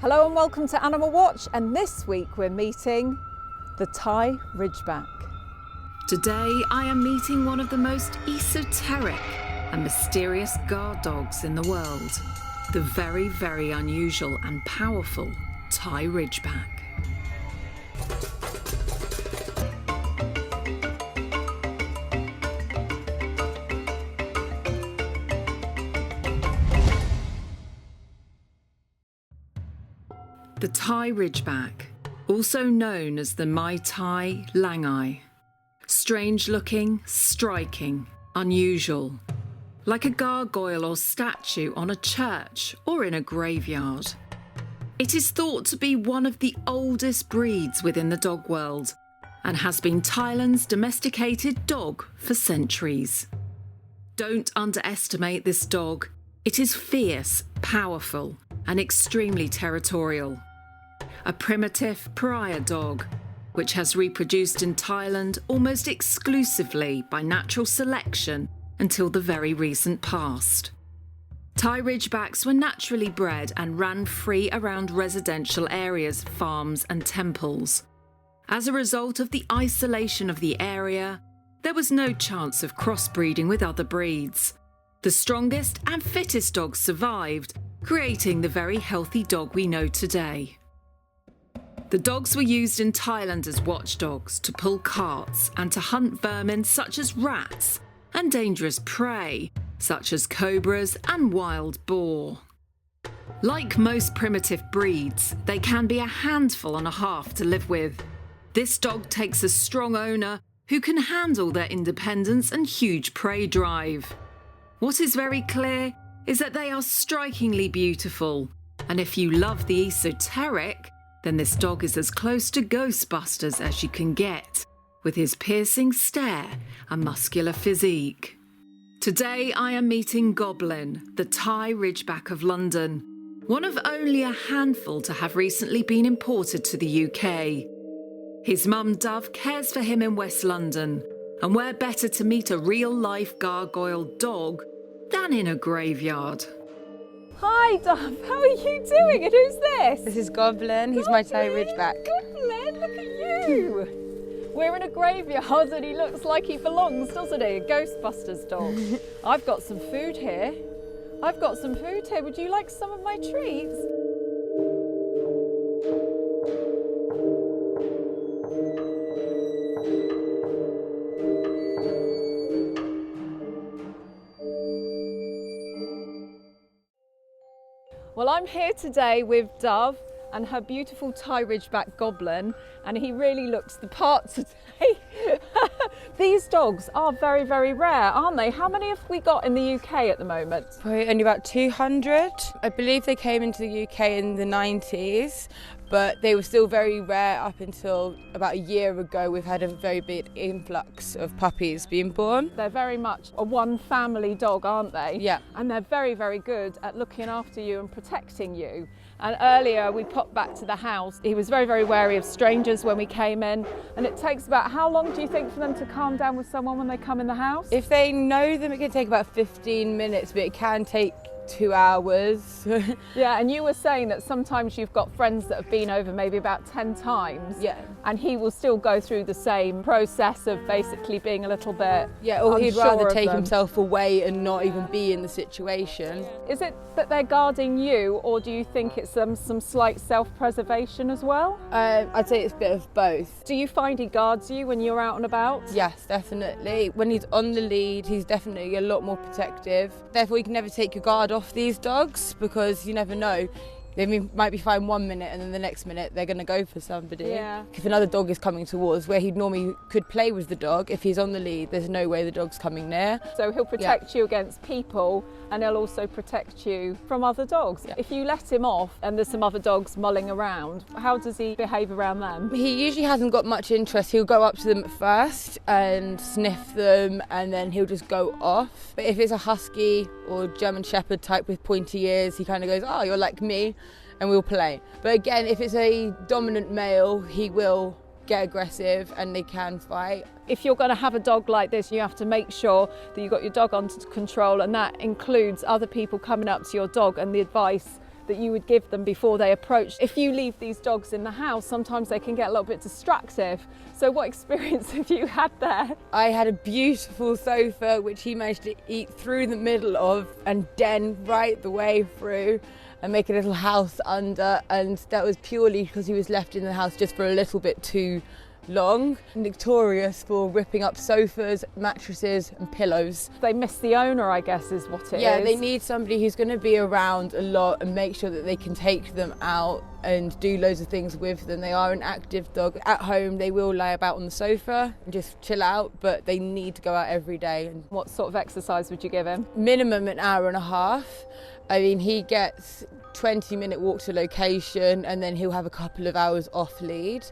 Hello and welcome to Animal Watch, and this week we're meeting the Thai Ridgeback. Today I am meeting one of the most esoteric and mysterious guard dogs in the world, the very, very unusual and powerful Thai Ridgeback. The Thai Ridgeback, also known as the Mai Tai Langai. Strange looking, striking, unusual. Like a gargoyle or statue on a church or in a graveyard. It is thought to be one of the oldest breeds within the dog world and has been Thailand's domesticated dog for centuries. Don't underestimate this dog. It is fierce, powerful, and extremely territorial. A primitive pariah dog, which has reproduced in Thailand almost exclusively by natural selection until the very recent past. Thai Ridgebacks were naturally bred and ran free around residential areas, farms and temples. As a result of the isolation of the area, there was no chance of crossbreeding with other breeds. The strongest and fittest dogs survived, creating the very healthy dog we know today. The dogs were used in Thailand as watchdogs to pull carts and to hunt vermin such as rats and dangerous prey such as cobras and wild boar. Like most primitive breeds, they can be a handful and a half to live with. This dog takes a strong owner who can handle their independence and huge prey drive. What is very clear is that they are strikingly beautiful, and if you love the esoteric, then this dog is as close to Ghostbusters as you can get, with his piercing stare and muscular physique. Today I am meeting Goblin, the Thai Ridgeback of London, one of only a handful to have recently been imported to the UK. His mum Dove cares for him in West London, and where better to meet a real-life gargoyle dog than in a graveyard. Hi Dove, how are you doing and who's this? This is Goblin, he's my Thai Ridgeback. Goblin, look at you! We're in a graveyard and he looks like he belongs, doesn't he? A Ghostbusters dog. I've got some food here. Would you like some of my treats? Well, I'm here today with Dove and her beautiful Thai Ridgeback Goblin, and he really looks the part today. These dogs are very, very rare, aren't they? How many have we got in the UK at the moment? Probably only about 200. I believe they came into the UK in the 90s, but they were still very rare up until about a year ago. We've had a very big influx of puppies being born. They're very much a one family dog, aren't they? Yeah. And they're very, very good at looking after you and protecting you. And earlier we popped back to the house. He was very, very wary of strangers when we came in. And it takes about, how long do you think for them to calm down with someone when they come in the house? If they know them, it can take about 15 minutes, but it can take 2 hours. Yeah, and you were saying that sometimes you've got friends that have been over maybe about 10 times. Yeah. And he will still go through the same process of basically being a little bit Yeah, or he'd unsure rather of take them. himself away and not even be in the situation. Is it that they're guarding you, or do you think it's some slight self-preservation as well? I'd say it's a bit of both. Do you find he guards you when you're out and about? Yes, definitely. When he's on the lead, he's definitely a lot more protective. Therefore, you can never take your guard off these dogs because you never know. They might be fine 1 minute and then the next minute they're going to go for somebody. Yeah. If another dog is coming towards where he normally could play with the dog, if he's on the lead, there's no way the dog's coming near. So he'll protect you against people, and he'll also protect you from other dogs. Yeah. If you let him off and there's some other dogs mulling around, how does he behave around them? He usually hasn't got much interest. He'll go up to them at first and sniff them and then he'll just go off. But if it's a husky or German Shepherd type with pointy ears, he kind of goes, oh, you're like me, and we'll play. But again, if it's a dominant male, he will get aggressive and they can fight. If you're going to have a dog like this, you have to make sure that you've got your dog under control, and that includes other people coming up to your dog and the advice that you would give them before they approach. If you leave these dogs in the house, sometimes they can get a little bit distractive. So what experience have you had there? I had a beautiful sofa which he managed to eat through the middle of and den right the way through and make a little house under, and that was purely because he was left in the house just for a little bit too long. Notorious for ripping up sofas, mattresses and pillows. They miss the owner, I guess, is what it is. Yeah, they need somebody who's going to be around a lot and make sure that they can take them out and do loads of things with them. They are an active dog. At home they will lie about on the sofa and just chill out, but they need to go out every day. And What sort of exercise would you give him? minimum an hour and a half. I mean, he gets 20-minute walk to location and then he'll have a couple of hours off lead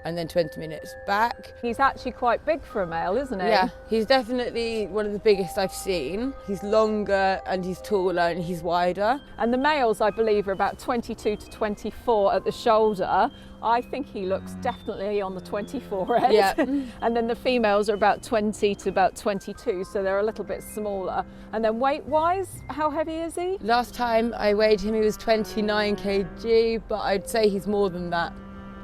and then 20 minutes back. He's actually quite big for a male, isn't he? Yeah, he's definitely one of the biggest I've seen. He's longer and he's taller and he's wider. And the males, I believe, are about 22 to 24 at the shoulder. I think he looks definitely on the 24 end. Yeah. And then the females are about 20 to about 22, so they're a little bit smaller. And then weight-wise, how heavy is he? Last time I weighed him, he was 29 kg, but I'd say he's more than that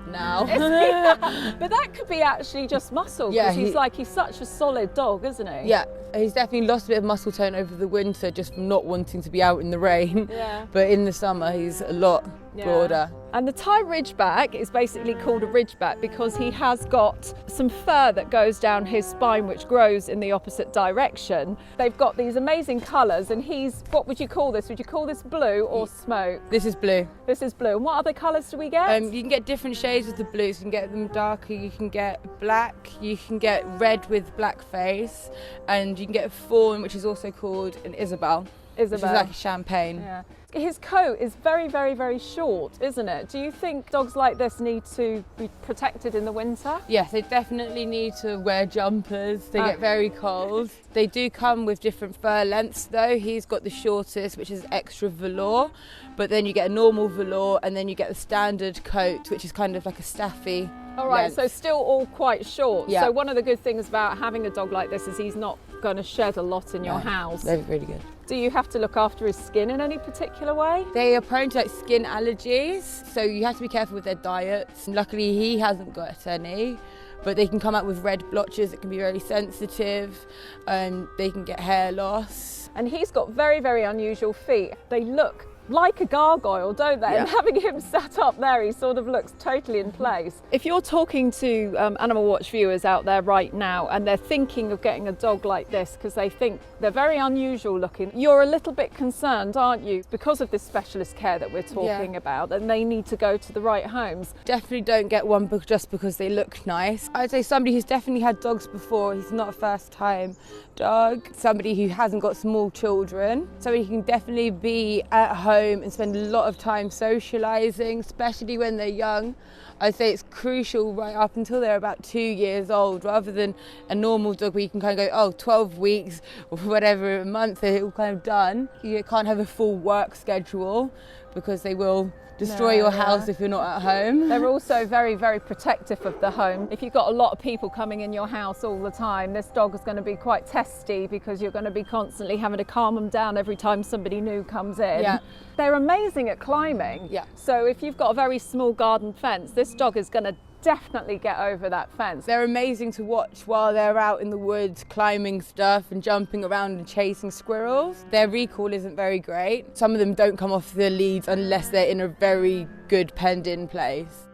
now. But that could be actually just muscle, Yeah, because he's such a solid dog, isn't he? Yeah, he's definitely lost a bit of muscle tone over the winter just from not wanting to be out in the rain. Yeah. But in the summer, he's a lot broader. And the Thai Ridgeback is basically called a Ridgeback because he has got some fur that goes down his spine which grows in the opposite direction. They've got these amazing colours, and what would you call this? Would you call this blue or smoke? This is blue. This is blue. And what other colours do we get? You can get different shades of the blues. You can get them darker, you can get black, you can get red with black face, and you can get a fawn, which is also called an Isabel. Which is like a champagne. Yeah. His coat is very, very, very short, isn't it? Do you think dogs like this need to be protected in the winter? Yes, they definitely need to wear jumpers. They get very cold. They do come with different fur lengths though. He's got the shortest, which is extra velour, but then you get a normal velour and then you get the standard coat, which is kind of like a staffy All right, length. so still all quite short. Yeah. So one of the good things about having a dog like this is he's not going to shed a lot in your house. They're really good. Do you have to look after his skin in any particular way? They are prone to like skin allergies, so you have to be careful with their diets. Luckily he hasn't got any, but they can come out with red blotches that can be very sensitive, and they can get hair loss. And he's got very, very unusual feet. They look like a gargoyle, don't they? Yeah. And having him sat up there, he sort of looks totally in place. If you're talking to Animal Watch viewers out there right now and they're thinking of getting a dog like this because they think they're very unusual looking, you're a little bit concerned, aren't you? Because of this specialist care that we're talking about, and they need to go to the right homes. Definitely don't get one just because they look nice. I'd say somebody who's definitely had dogs before, he's not a first time dog, somebody who hasn't got small children, somebody who can definitely be at home and spend a lot of time socialising, especially when they're young. I'd say it's crucial right up until they're about 2 years old, rather than a normal dog where you can kind of go, 12 weeks or whatever, a month, they're all kind of done. You can't have a full work schedule because they will destroy your house if you're not at home. They're also very, very protective of the home. If you've got a lot of people coming in your house all the time, this dog is going to be quite testy because you're going to be constantly having to calm them down every time somebody new comes in. Yeah. They're amazing at climbing. Yeah. So if you've got a very small garden fence, this dog is going to definitely get over that fence. They're amazing to watch while they're out in the woods climbing stuff and jumping around and chasing squirrels. Their recall isn't very great. Some of them don't come off the leads unless they're in a very good penned-in place.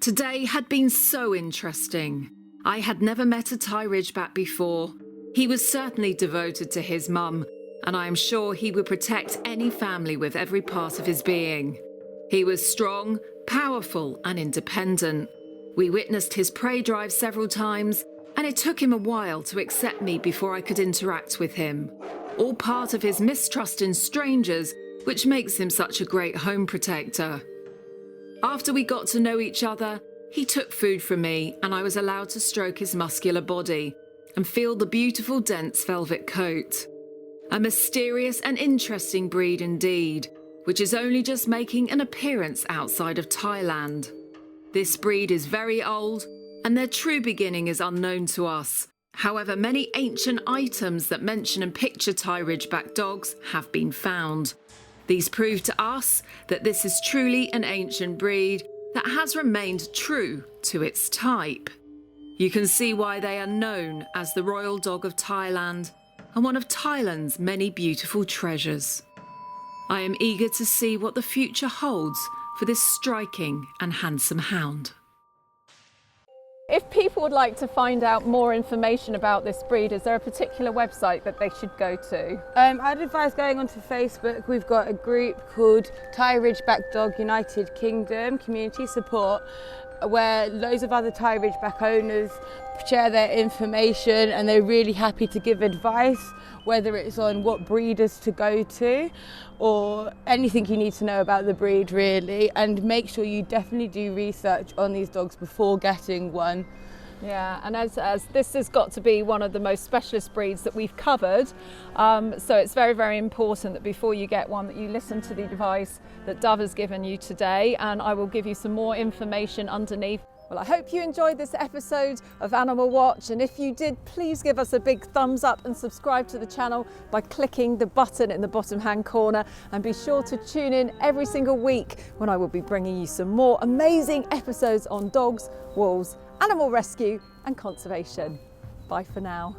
Today had been so interesting. I had never met a Thai Ridgeback before. He was certainly devoted to his mum, and I am sure he would protect any family with every part of his being. He was strong, powerful and independent. We witnessed his prey drive several times, and it took him a while to accept me before I could interact with him. All part of his mistrust in strangers, which makes him such a great home protector. After we got to know each other, he took food from me and I was allowed to stroke his muscular body and feel the beautiful dense velvet coat. A mysterious and interesting breed indeed, which is only just making an appearance outside of Thailand. This breed is very old, and their true beginning is unknown to us. However, many ancient items that mention and picture Thai Ridgeback dogs have been found. These prove to us that this is truly an ancient breed that has remained true to its type. You can see why they are known as the royal dog of Thailand and one of Thailand's many beautiful treasures. I am eager to see what the future holds for this striking and handsome hound. If people would like to find out more information about this breed, is there a particular website that they should go to? I'd advise going onto Facebook. We've got a group called Thai Ridgeback Dog United Kingdom Community Support, where loads of other Thai Ridgeback owners share their information, and they're really happy to give advice, whether it's on what breeders to go to or anything you need to know about the breed really. And make sure you definitely do research on these dogs before getting one. Yeah, and as this has got to be one of the most specialist breeds that we've covered, so it's very, very important that before you get one that you listen to the advice that Dove has given you today, and I will give you some more information underneath. Well, I hope you enjoyed this episode of Animal Watch, and if you did, please give us a big thumbs up and subscribe to the channel by clicking the button in the bottom hand corner, and be sure to tune in every single week when I will be bringing you some more amazing episodes on dogs, wolves, animal rescue and conservation. Bye for now.